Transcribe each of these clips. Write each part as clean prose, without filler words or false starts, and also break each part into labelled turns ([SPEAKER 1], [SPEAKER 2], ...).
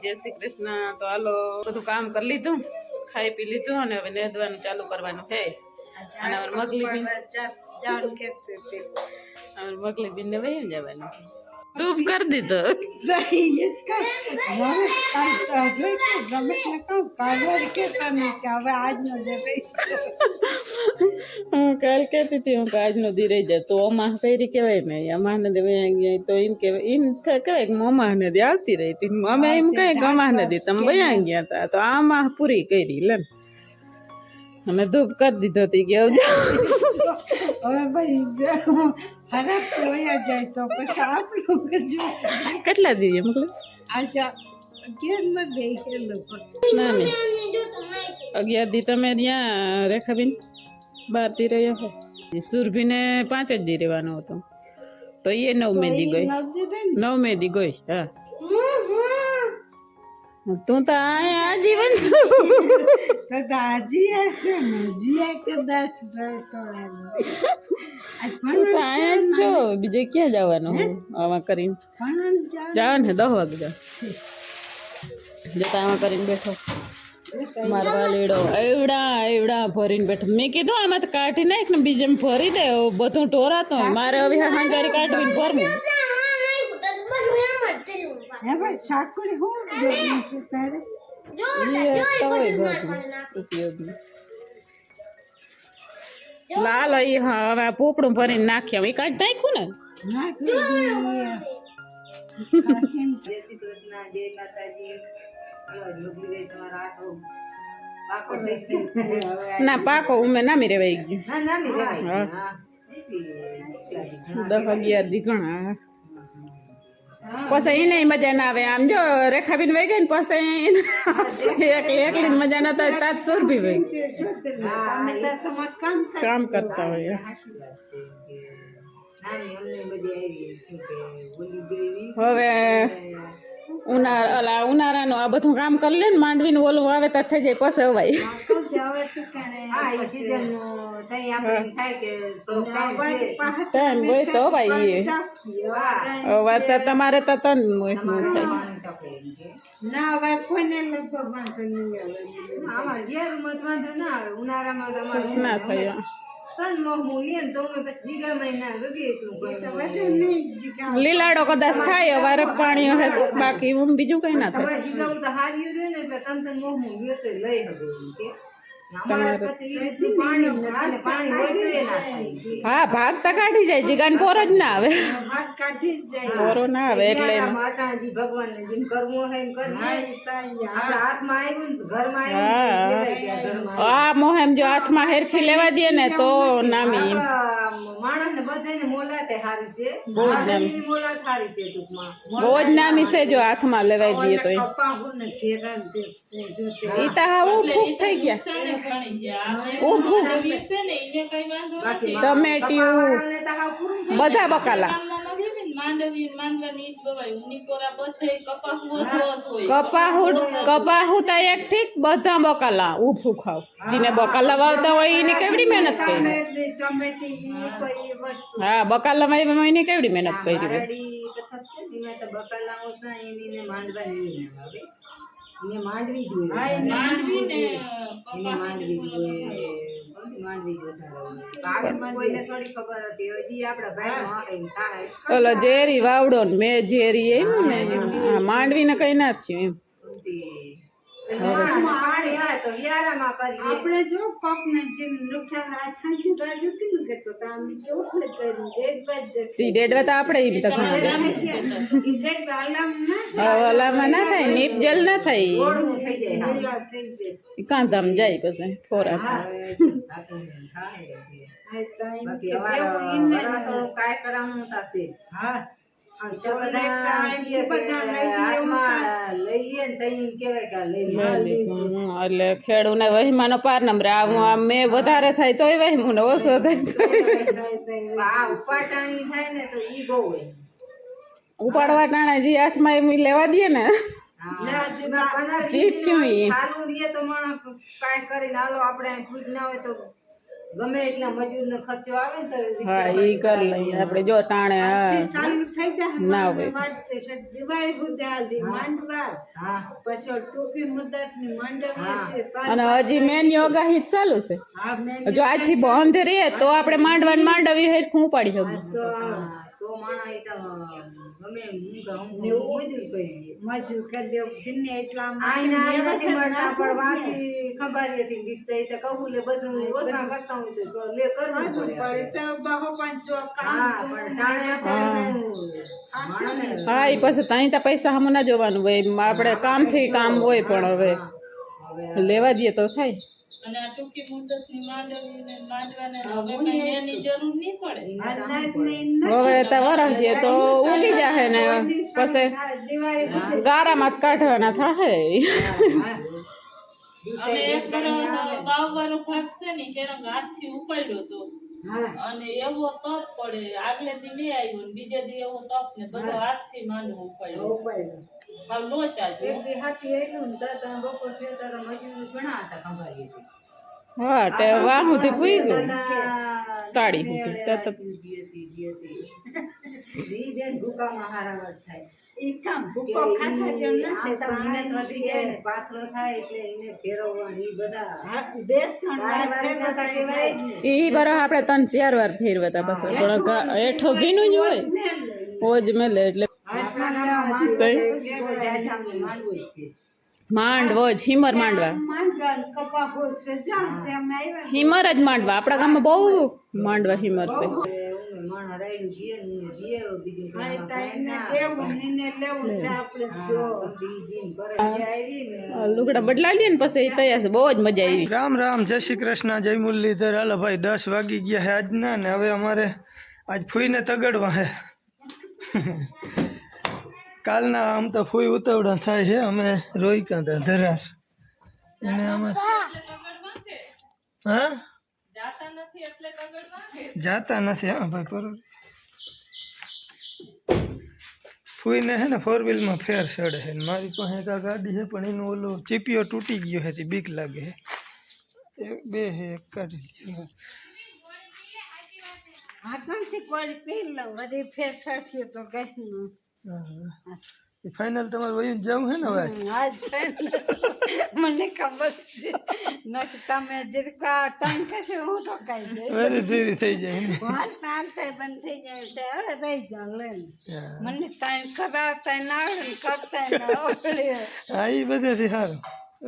[SPEAKER 1] જય શ્રી કૃષ્ણ। તો હાલો બધું કામ કરી લીધું, ખાઈ પી લીધું અને હવે નેદવાનું ચાલુ કરવાનું છે। અને મગલી બેન ને વહી જવાનું ધૂપ કરી દીધો। કાલ કહેતી હતી હું આજ નો દી રહી જાય તો અમા કઈ કેવાય ને અમા ને તો એમ કેવાય એમ કહેવાય કે અમા ને દી આવતી રહી હતી અમે એમ કઈ અમા ને દી તમે વયા ગયા હતા તો આમાં પૂરી કરી લે અને ધૂપ કરી દીધો હતી કે
[SPEAKER 2] હવે ભાઈ ખરાબ જોયા જાય તો પછી આપણું
[SPEAKER 1] કેટલા દીએ મોકલે
[SPEAKER 2] આજા 11 માં બે કે લોકો
[SPEAKER 1] ના ને 11 દી તમે ત્યાં રેખાબેન 12 દી રહ્યા હો સુરભી ને 5 જ દી રહેવાનો હતો તો એ 9 દી ગઈ 9 દી ગઈ હા તું તો આજીવન
[SPEAKER 2] દાદાજી હશે ને જીયા કદાચ
[SPEAKER 1] તું તો આયા જ છો બીજે ક્યાં જવાનું આમાં કરીને જાવ ને 10 વાગે જાવ જતા આમાં કરીને બેઠો મારવા લેડો એવડા ભરીને બેઠો મેં કીધું આમાં તો કાઢી નાખ ને બીજે ભરી દે બધું ઢોરાતો મારે હવે હાંગારી કાઢવીને ભરવું
[SPEAKER 2] હે ભાઈ સાકુડી હું જોઈ છે તારે
[SPEAKER 1] લાલ હવે પોપડું ભરીને નાખ્યા એ કાઢી નાખ્યું ને ના પાકો ઉમે નામી રેવાઈ ગયું 10-11 દી ઘણા પછી એને મજા ના આવે આમ જો રેખાબીન વહી ગઈ ને પછી એકલી મજા ના થાય તાજ સુરભી વહી કામ કરતા હોય હવે ઉનાળાનું આ બધું કામ કરી લે ને માંડવીનું ઓલું વાવેતર થઈ જાય પછી અવાય ટાઈમ હોય તો ભાઈ વાવેતર તમારે તો તન ના થયો લીલાડો કદાચ થાય અવાર પાણી હે તો બાકી બીજું કઈ ના થાય હા ભાગ તો કાઢી જાય જીગાન પોરો જ ના આવે પોરો ના આવે એટલે હા મોહેમ જો હાથમાં હેરખી લેવા દે ને તો નામી બહુ જ નામી છે જો હાથમાં લેવાઈ દઈએ તો ઈ તો આવું ફૂક થઈ ગયા ટમેટિયું બધા બકાલા કપાહુ તો એક ઠીક બધા બકાલા ઉભું ખાવ જેને બકાલા વાવતા હોય એની કેવડી મહેનત કરી હા બકાલામાં એની કેવડી મહેનત કરી ઓલો ઝેરી વાવડો ને મેં ઝેરી એમ ને માંડવી ને કઈ ના થયું એમ
[SPEAKER 2] આપણે જો કોક ને જેમ નુકસાન આ છાંચી બાજુ કીધું કે તો આમ ચોખલે કરી
[SPEAKER 1] ડેડવા તો આપણે એમ તો ઓલામાં ના થાય નીપજલ ના થાય કાંધામ જાય પછી ખોરાક એટલે ખેડૂ ને વહીમાનો પાર નંબરે આવું મેં વધારે થાય તોય વહીમું ને ઓછો ઉપાડવા ટાણે જે હાથમાં એમ લેવા દે ને
[SPEAKER 3] ગમે એટલા મજૂરનો ખર્ચો આવે ને તો
[SPEAKER 1] હા ઈ કરી લઈએ આપણે જો ટાણે હા
[SPEAKER 2] ચાલુ થઈ જાય
[SPEAKER 1] ના હોય
[SPEAKER 2] વાટતે છે દિવાળી સુધી હાલતી માંડવા
[SPEAKER 3] હા
[SPEAKER 2] પછી ટોપી મુદતની માંડવી છે
[SPEAKER 1] અને હજી મેન યોગાહી જ ચાલુ છે
[SPEAKER 2] હા મેં
[SPEAKER 1] જો આજથી બંધ રહે તો આપણે માંડવી હેરખું ઉપાડી શકીએ
[SPEAKER 2] તો
[SPEAKER 3] તો માણા એ તો ગમે મજૂર કરી
[SPEAKER 2] મજૂર કરી દેવું દિને એટલા
[SPEAKER 3] આઈના નથી મળતા પણ વાતી ખબર હતી ગીત તો કબૂલે બધું ઓછા કરતા હોય તો લે કરવું પડે
[SPEAKER 2] તો બહુ પાંચસો
[SPEAKER 3] હા પણ ટાણે આપણે માણસને
[SPEAKER 1] હા એ પછી ત્યાં તો પૈસા સામે ના જોવાનું હોય આપણે કામથી કામ હોય પણ હવે
[SPEAKER 3] હવે
[SPEAKER 1] લેવા દઈએ તો થાય
[SPEAKER 2] અને આ ટૂંકી મુદતની માંડવીને માંડવાને હવે કઈ એની જરૂર નહીં પડે
[SPEAKER 1] હવે તો વરસીએ તો ઉગી જાહે ને પછી
[SPEAKER 2] દિવાળી
[SPEAKER 1] ગારામાં જ કાઢવાના થાહે
[SPEAKER 2] અમે એક વર્ષ વાવવાનો ભાગ છે ને તેનો હાથથી ઉપાડ્યો હતો અને એવો તપ પડે આગલે દી મેં આવ્યો ને બીજે દી એવો તપ ને બધો હાથથી માંડવો ઉપાડ્યો હાવ લોચ આજે
[SPEAKER 3] એક દી હાથી આયલું ને તો બપોર થયો તો મજૂર ઘણા હતા ખબર હતી
[SPEAKER 1] હા તે વાહ સુધી પૂઈ ગયું તાળી સુધી
[SPEAKER 2] ઈ કામ ભૂકો ખાતા જેમ નથી
[SPEAKER 3] પાથરો થાય એટલે એને ફેરવવાનું ઈ બધા
[SPEAKER 2] હા બે ત્રણ વાર ફેરવતા
[SPEAKER 1] ઈ બરો આપણે 3-4 વાર ફેરવતા પછી પણ હેઠો ભીનું જ હોય હોજ મેલે એટલે
[SPEAKER 3] આપણા ગામમાં માંડવો જ છે
[SPEAKER 1] માંડવો જ હિમર માંડવા
[SPEAKER 2] માંડવા કપા હોય છે જાણ તેમ આવ્યા
[SPEAKER 1] હિમર જ માંડવા આપણા ગામમાં બહુ માંડવા હિમર છે
[SPEAKER 3] માણા રાયડું જીએ ને જીએ બીજું
[SPEAKER 2] હા એ ટાઈમને દેવું ને લેવું છે આપણે જો
[SPEAKER 3] જીમ કરે આવી ને
[SPEAKER 1] લુગડા બદલાવીએ ને પછી એ તૈયાર છે બહુ જ મજા આવી
[SPEAKER 4] રામ રામ જય શ્રી કૃષ્ણ જય મુરલીધર હાલો ભાઈ 10 વાગી ગયા હે આજના ને હવે અમારે આજ ફૂઈને તગડવા હે કાલના આમ તો ફૂઈ ઉતાવળા થાય છે અમે રોઈ કાંતા ધરાર એને અમે હા જાતા નથી હા ભાઈ બરોબર ફૂઈને હે ને 4 વ્હીલમાં ફેર ચડે છે મારી પાસે એક આ ગાડી છે પણ એનું ઓલો ચીપિયો તૂટી ગયો છે બીક લાગે છે બે હે એક કાઢી લીધો
[SPEAKER 2] હાથમાંથી કોઈ પી લઉં બધી ફેર છડશે તો કઈ
[SPEAKER 4] ફાઇનલ તમારે વયું જવું હે ને હવે
[SPEAKER 2] આજ મને ખબર છે નક તમે જીરકા ટાઈમ કશે હું તો કઈ દે
[SPEAKER 4] વેરી ધીરે થઈ જાય ને
[SPEAKER 2] વાત નાલતે બંધ થઈ જાય છે હવે રહી જાવ લે મને ટાઈમ કરાવતા ના આવડે ને કરતા ના આવડે
[SPEAKER 4] હા એ બધાથી સારું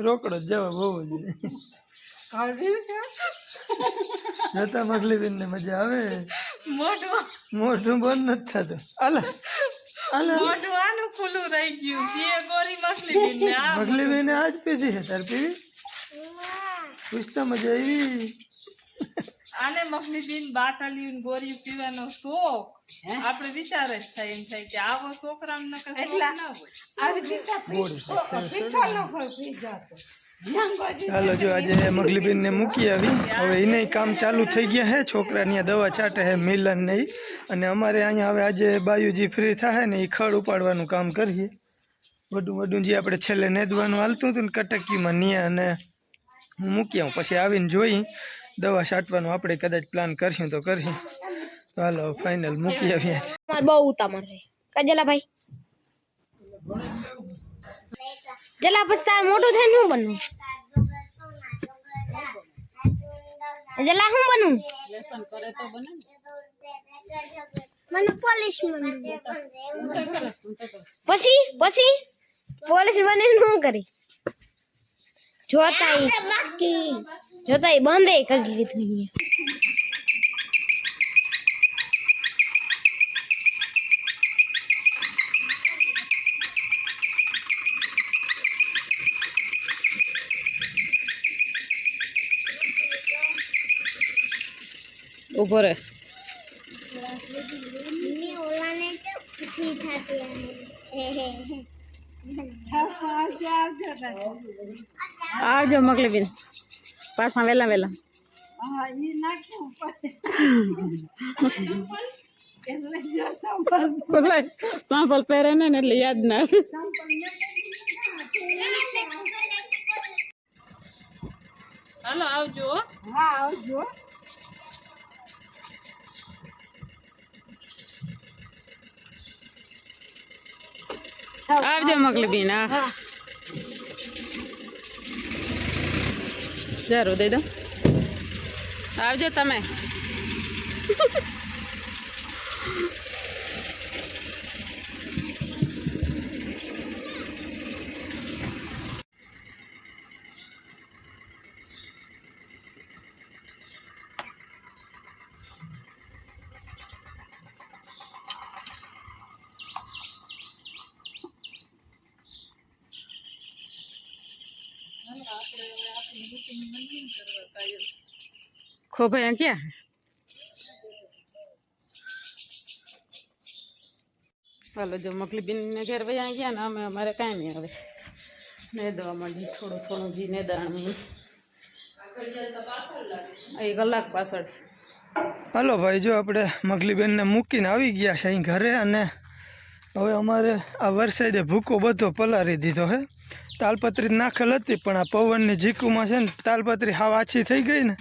[SPEAKER 4] રોકડો જ જવાબ હોવો જોઈએ જતા મગલીબેન ને મજા આવે મોઢું બંધ નથી થતું આલા
[SPEAKER 1] મોઢું આનું ખુલ્લું રહી ગયું બે ગોરી મખલી ને
[SPEAKER 4] મગલીબેન આજ પીધી છે તાર પીવી પૂછતા મજા આવી
[SPEAKER 1] આને મખલી બીન બાટલી ગોરી પીવાનો શોખ આપણે વિચાર જ થાય એમ થાય કે આવો છોકરાને નકર શોખ ના હોય
[SPEAKER 2] આવી રીતે પીઠો લોકો પી જતો
[SPEAKER 4] ચાલો જો આજે મગલીબેન ને મૂકી આવી હવે એને કામ ચાલુ થઈ ગયા હે છોકરા ની દવા છાંટે હે મિલન ને અને અમારે અહીંયા હવે આજે બાયુજી ફ્રી થાય ને એ ખડ ઉપાડવાનું કામ કરીએ વડું જે આપણે છેલ્લે નેદવાનું હાલતું હતું ને કટકીમાં નિયા અને હું મૂકી આવું પછી આવીને જોઈ દવા છાંટવાનું આપણે કદાચ પ્લાન કરશું તો કરીએ હાલો ફાઇનલ મૂકી આવીએ
[SPEAKER 5] બહુ ઉતામળ છે કજલા ભાઈ જલા પછી તાર મોટું થઈને શું બનવું જલા શું બનવું
[SPEAKER 1] લેસન કરે તો બને
[SPEAKER 5] મને પોલીસ બનવું પછી પોલીસ બને શું કરી જોતા બંધ કરી દીધું
[SPEAKER 1] ઉભો રે આવજો મગલી બેન પાછા વેલા
[SPEAKER 2] હા ઈ નાખ્યું
[SPEAKER 1] બોલાય સાંભળ પહેરે ને એટલે યાદ ના હાલો આવજો
[SPEAKER 2] હા આવજો
[SPEAKER 1] આવજો મગલી બેન. હા જરૂર દઈ દઉં. આવજો તમે. ખોભાઈ ક્યાં? હાલો જો મગલી બેન ને ઘેર વયા ગયા ને અમે અમારે કાંઈ નહીં હવે નેદવા માંડી થોડું થોડું જી નેદાણ એ કલાક પાછળ છે.
[SPEAKER 4] હાલો ભાઈ, જો આપણે મગલીબેનને મૂકીને આવી ગયા છે અહીં ઘરે. અને હવે અમારે આ વરસાદે ભૂકો બધો પલારી દીધો હે. તાલપત્રી નાખેલ હતી પણ આ પવનની ઝીકુમાં છે ને તાલપત્રી હાવ આછી થઈ ગઈ ને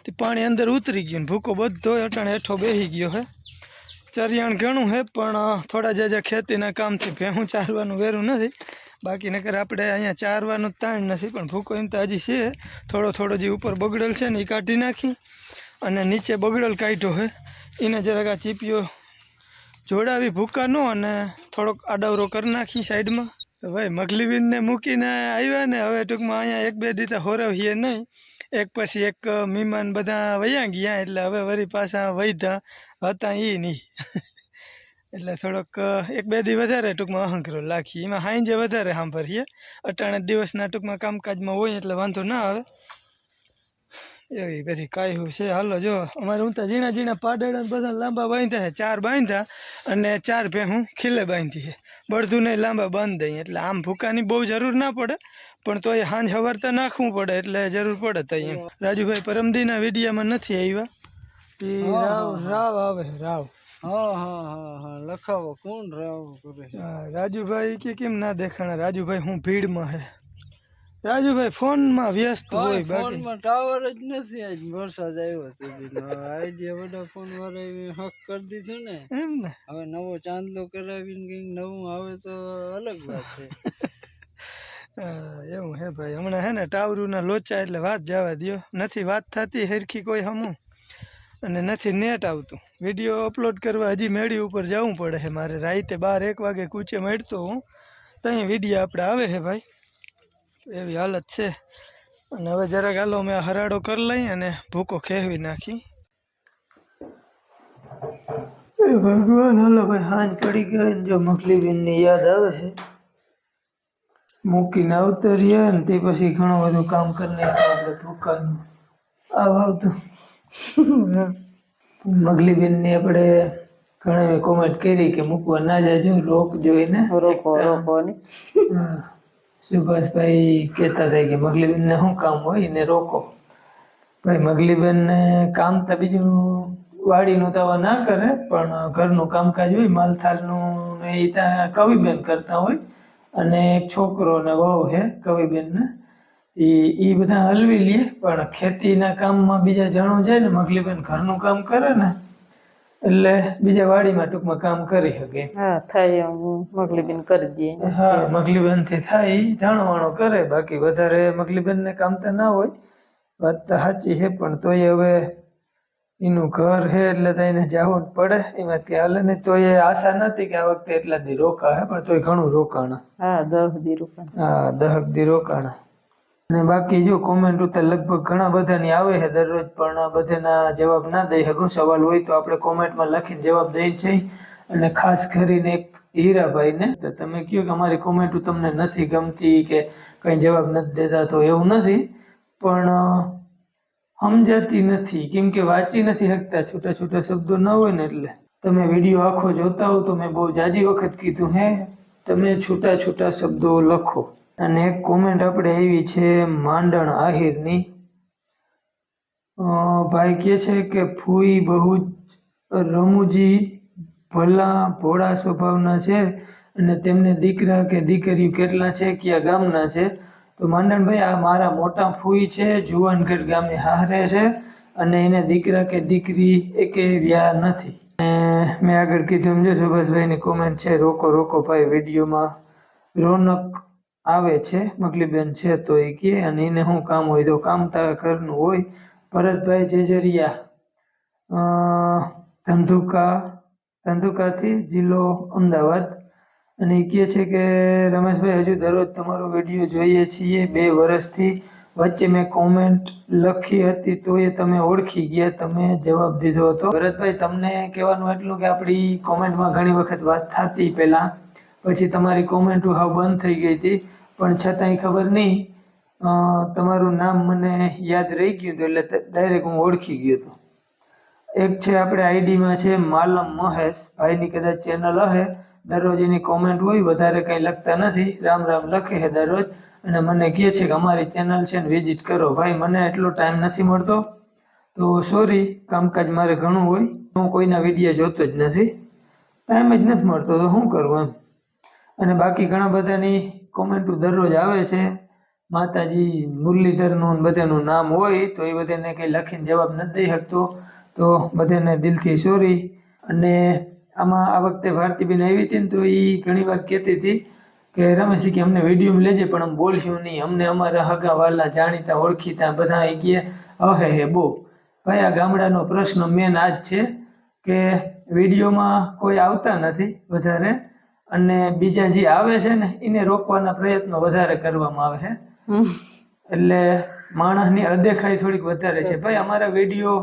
[SPEAKER 4] તે પાણી અંદર ઉતરી ગયું ને ભૂકો બધો અટાણે હેઠો બેસી ગયો હે. ચરિયાણ ઘણું હે પણ થોડા જાજા ખેતીના કામથી ભેહું ચારવાનું વેરું નથી. બાકી નકર આપણે અહીંયા ચારવાનું તાણ નથી. પણ ભૂકો એમ તો હજી છે થોડો થોડો જે ઉપર બગડેલ છે ને એ કાઢી નાખી અને નીચે બગડેલ કાઢ્યો હે એને જરાક આ ચીપીઓ જોડાવી ભૂકાનો અને થોડોક આડાવરો કરી નાખી સાઈડમાં. તો ભાઈ મગલીબેનને મૂકીને આવ્યા ને હવે ટૂંકમાં અહીંયા એક બે દીધા હોરવીએ નહીં. એક પછી એક મહેમાન બધા વયા ગયા એટલે હવે વળી પાછા વૈધા હતા એ નહીં. એટલે થોડોક એક બે દી વધારે ટૂંકમાં અહંકરો લાખી. એમાં હાંજે વધારે સાંભળીએ. અટાણે દિવસના ટૂંકમાં કામકાજમાં હોય એટલે વાંધો ના આવે. એવી બધી કાયું છે. હાલો જો અમારે હું તો ઝીણા ઝીણા પાડેડા બધા લાંબા બાંધ્યા છે. 4 બાંધ્યા અને 4 ભેહું ખીલે બાંધી છે. બળદું નહીં લાંબા બાંધી દઈએ એટલે આમ ભૂકાની બહુ જરૂર ના પડે પણ તો એ સાંજ સવારતા નાખવું પડે એટલે જરૂર પડે. તો એમ રાજુભાઈ પરમદીના વિડીયામાં નથી આવ્યા. એ રાવ આવે રાવ.
[SPEAKER 3] હા લખાવો કોણ રાવ કરે?
[SPEAKER 4] રાજુભાઈ કે કેમ ના દેખાણા? રાજુભાઈ હું ભીડમાં હે. રાજુભાઈ ફોનમાં વ્યસ્ત હોય.
[SPEAKER 3] ફોનમાં ટાવર જ નથી. આજ વરસાદ આવ્યો તો આઈડિયા બધા ફોન વાળા હક કરી દીધું ને
[SPEAKER 4] એમ ને.
[SPEAKER 3] હવે નવો ચાંદલો કરાવીને કંઈક નવું આવે તો અલગ વાત છે.
[SPEAKER 4] એવું હે ભાઈ. હમણાં હે ને ટાવરુના લોચા એટલે વાત જવા દો. નથી વાત થતી હરખી કોઈ હમું અને નથી નેટ આવતું. વિડીયો અપલોડ કરવા હજી મેળી ઉપર જવું પડે છે મારે. રાતે 12-1 વાગે કૂચે મેળતો હું ત્યાં વિડીયો આપણે આવે છે ભાઈ. એવી હાલત છે. અને હવે જરાક હાલો મેં હરાડો કરી લઈ અને ભૂકો ખેવી નાખી. એ ભગવાન. હાલો ભાઈ હાંજ પડી ગઈ ને જો મગલીબેનની યાદ આવે છે. મૂકીને અવતરીએ ને તે પછી ઘણું બધું કામ કરી નાખ્યું આપણે ભૂકાનું. આવતું મગલીબેનની આપણે ઘણા કોમેન્ટ કરી કે મૂકવા ના જાજો, રોક જોઈને
[SPEAKER 1] રોકવાની.
[SPEAKER 4] સુભાષભાઈ કહેતા હતા કે મગલીબેનને શું કામ હોય ને રોકો. ભાઈ મગલીબેનને કામ તો બીજું વાડીનું તો ના કરે પણ ઘરનું કામકાજ હોય માલથાલનું ને એ ત્યાં કવિબેન કરતા હોય. અને એક છોકરો ને વહુ હે કવિબેનને એ બધા હલવી લે. પણ ખેતીના કામમાં બીજા જણો જાય ને મગલીબેન ઘરનું કામ કરે ને એટલે બીજા વાડીમાં ટૂંકમાં કામ કરી શકે.
[SPEAKER 1] હા થાય મગલીબેન કરી દે.
[SPEAKER 4] હા મગલીબેન થી થાય જાણો વાણો કરે. બાકી વધારે મગલીબેન ને કામ તો ના હોય. વાત તો સાચી છે પણ તોય હવે એનું ઘર છે એટલે તો એને જવું જ પડે. એમાં કે હાલે ને તો એ આશા નથી કે આ વખતે એટલા દી રોકા હે પણ તોય ઘણું રોકાણા.
[SPEAKER 1] હા 10 દી રોકાણા.
[SPEAKER 4] હા 10 દી રોકાણા. અને બાકી જો કોમેન્ટ તો લગભગ ઘણા બધાની આવે છે દરરોજ પણ બધાના જવાબ ના દઈ શકું. સવાલ હોય તો આપણે કોમેન્ટમાં લખીને જવાબ દઈ જ જઈએ. અને ખાસ કરીને એક હીરાભાઈને તો તમે કહો કે અમારી કોમેન્ટ તમને નથી ગમતી કે કંઈ જવાબ નથી દેતા તો એવું નથી પણ સમજાતી નથી કેમ કે વાંચી નથી શકતા. છૂટા છૂટા શબ્દો ન હોય ને એટલે. તમે વિડીયો આખો જોતા હો તો મેં બહુ જાજી વખત કીધું હે તમે છૂટા છૂટા શબ્દો લખો. અને એક કોમેન્ટ આપણે આવી છે માંડણ આહિરની. ભાઈ કહે છે કે ફૂઈ બહુ જ રમૂજી ભલા ભોળા સ્વભાવના છે અને તેમને દીકરા કે દીકરીઓ કેટલા છે, કયા ગામના છે? તો માંડણભાઈ આ મારા મોટા ફૂઈ છે, જુવાનગઢ ગામે હારે છે અને એને દીકરા કે દીકરી એકે વ્યા નથી. મેં આગળ કીધું સમજો સુભાષભાઈની કોમેન્ટ છે રોકો રોકો ભાઈ વિડીયોમાં રોનક આવે છે, મગલીબેન છે તો એ કહે, અને એને શું કામ હોય તો કામ તારા ઘરનું હોય. ભરતભાઈ જેજરિયા ધંધુકાથી જિલ્લો અમદાવાદ, અને એ કહે છે કે રમેશભાઈ હજુ દરરોજ તમારો વિડીયો જોઈએ છીએ. 2 વર્ષથી વચ્ચે મેં કોમેન્ટ લખી હતી તો એ તમે ઓળખી ગયા, તમે જવાબ દીધો હતો. ભરતભાઈ, તમને કહેવાનું એટલું કે આપણી કોમેન્ટમાં ઘણી વખત વાત થતી પહેલાં, પછી તમારી કોમેન્ટો હાવ બંધ થઈ ગઈ હતી, પણ છતાંય ખબર નહીં તમારું નામ મને યાદ રહી ગયું હતું એટલે ડાયરેક્ટ હું ઓળખી ગયો હતો. એક છે આપણે આઈડીમાં છે માલમ મહેશ ભાઈની કદાચ ચેનલ હશે, દરરોજ એની કોમેન્ટ હોય, વધારે કંઈ લખતા નથી, રામ રામ લખે છે દરરોજ, અને મને કહે છે કે અમારી ચેનલ છે ને વિઝિટ કરો. ભાઈ, મને એટલો ટાઈમ નથી મળતો, તો સોરી, કામકાજ મારે ઘણું હોય, હું કોઈના વિડીયો જોતો જ નથી, ટાઈમ જ નથી મળતો, તો શું કરવું એમ. અને બાકી ઘણા બધાની કોમેન્ટો દરરોજ આવે છે, માતાજી મુરલીધરનું બધાનું નામ હોય તો એ બધાને કંઈ લખીને જવાબ નથી દઈ શકતો, તો બધાને દિલથી સોરી. અને આમાં આ વખતે ભારતીબેન આવી હતી ને તો એ ઘણી વાર કહેતી હતી કે રમેશજી કે અમને વિડીયોમાં લેજે પણ આમ બોલશું નહીં, અમને અમારા હગા વાલા જાણીતા ઓળખીતા બધા એ કહે હે બહુ. ભાઈ, આ ગામડાનો પ્રશ્ન મેન આ જ છે કે વિડીયોમાં કોઈ આવતા નથી વધારે, અને બીજા જે આવે છે ને એને રોકવાના પ્રયત્નો વધારે કરવામાં આવે છે, એટલે માણસની અદેખાઈ થોડીક વધારે છે. ભાઈ, અમારા વિડીયો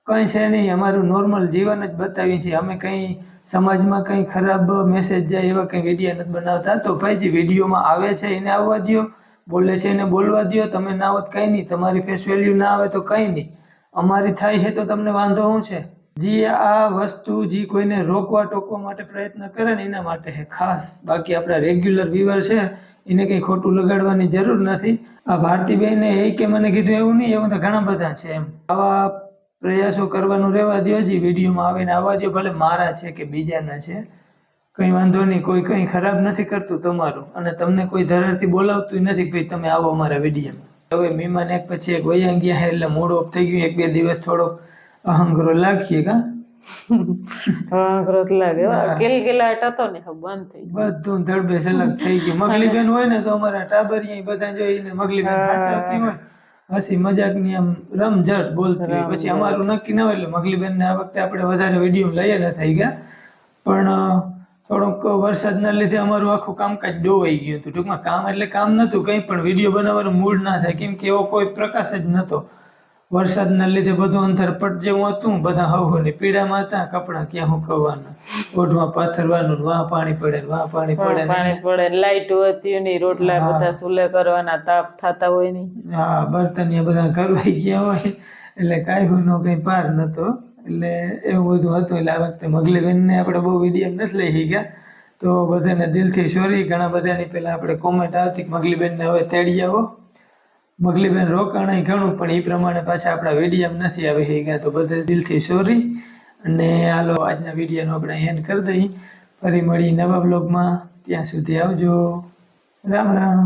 [SPEAKER 4] કંઈ છે નહીં, અમારું નોર્મલ જીવન જ બતાવીએ છીએ, અમે કંઈ સમાજમાં કંઈ ખરાબ મેસેજ જાય એવા કંઈ વિડીયો નથી બનાવતા. તો ભાઈ, જે વિડીયોમાં આવે છે એને આવવા દો, બોલે છે એને બોલવા દો, તમે ના હોત કંઈ નહીં, તમારી ફેસ વેલ્યુ ના આવે તો કંઈ નહીં, અમારી થાય છે તો તમને વાંધો શું છે. જે આ વસ્તુ જે કોઈને રોકવા ટોકવા માટે પ્રયત્ન કરે ને એના માટે છે ખાસ, બાકી આપણા રેગ્યુલર વ્યુઅર છે એને કંઈ ખોટું લગાડવાની જરૂર નથી. આ ભારતીબેને એ કે મને કીધું એવું નહીં, એવું તો ઘણા બધા છે એમ. આવા પ્રયાસો કરવાનું રહેવા દો, જે વિડીયોમાં આવે ને આવવા દો, ભલે મારા છે કે બીજાના છે, કંઈ વાંધો નહીં, કોઈ કંઈ ખરાબ નથી કરતું તમારું, અને તમને કોઈ ધરારથી બોલાવતું નથી ભાઈ તમે આવો અમારા વિડીયોમાં. હવે મહેમાન એક પછી એક વયા ગયા છે એટલે મૂડ ઓફ થઈ ગયું, 1-2 દિવસ થોડો અહંગરો લાગીએ કા
[SPEAKER 1] ક્રોધ લાગે, કિલકિલાટ હતો ને બંધ થઈ
[SPEAKER 4] બધું ધડબે સલગ થઈ ગયું. મગલીબેન હોય ને તો અમારા ટાબરિયા બધા જોઈને મગલીબેન સાચવતી હોય, હસી મજાકની આમ રમઝટ બોલતી હોય. પછી અમારું નક્કી ના હોય એટલે મગલીબેનને આ વખતે આપણે વધારે વિડીયો લઈએ ન થઈ ગયા, પણ થોડોક વરસાદના લીધે અમારું આખું કામકાજ ડોવાઈ ગયું હતું. ટૂંકમાં કામ એટલે કામ નહોતું કંઈ, પણ વિડીયો બનાવવાનો મૂડ ના થાય, કેમ કે એવો કોઈ પ્રકાશ જ નહોતો. વરસાદના લીધે બધું અંધારપટ જેવું હતું, બધા હવની પીડામાં હતા, કપડાં ક્યાં સુકવવાના, ઓઢમાં પાથરવાનું, વાં પાણી પડે,
[SPEAKER 1] પાણી પડે, લાઈટ હતી નહીં, રોટલા બધા સુલે કરવાના, તાપ થતા હોય નહીં,
[SPEAKER 4] હા, બર્તન બધા કરવાઈ ગયા હોય, એટલે કાંઈ કંઈ પાર નતો, એટલે એવું બધું હતું. એટલે આ વખતે મગલીબેનને આપણે બહુ વિડીયો નથી લઈ ગયા, તો બધાને દિલથી સોરી. ઘણા બધાની પહેલાં આપણે કોમેન્ટ આવતી કે મગલીબેનને હવે તેડી આવો, મગલીબેન રોકાણ ઘણું, પણ એ પ્રમાણે પાછા આપણા વિડીયો નથી આવી ગયા, તો બધા દિલથી સોરી. અને હાલો આજના વિડીયોનો આપણે એન્ડ કરી દઈએ, ફરી મળી નવા બ્લોગમાં, ત્યાં સુધી આવજો, રામ રામ.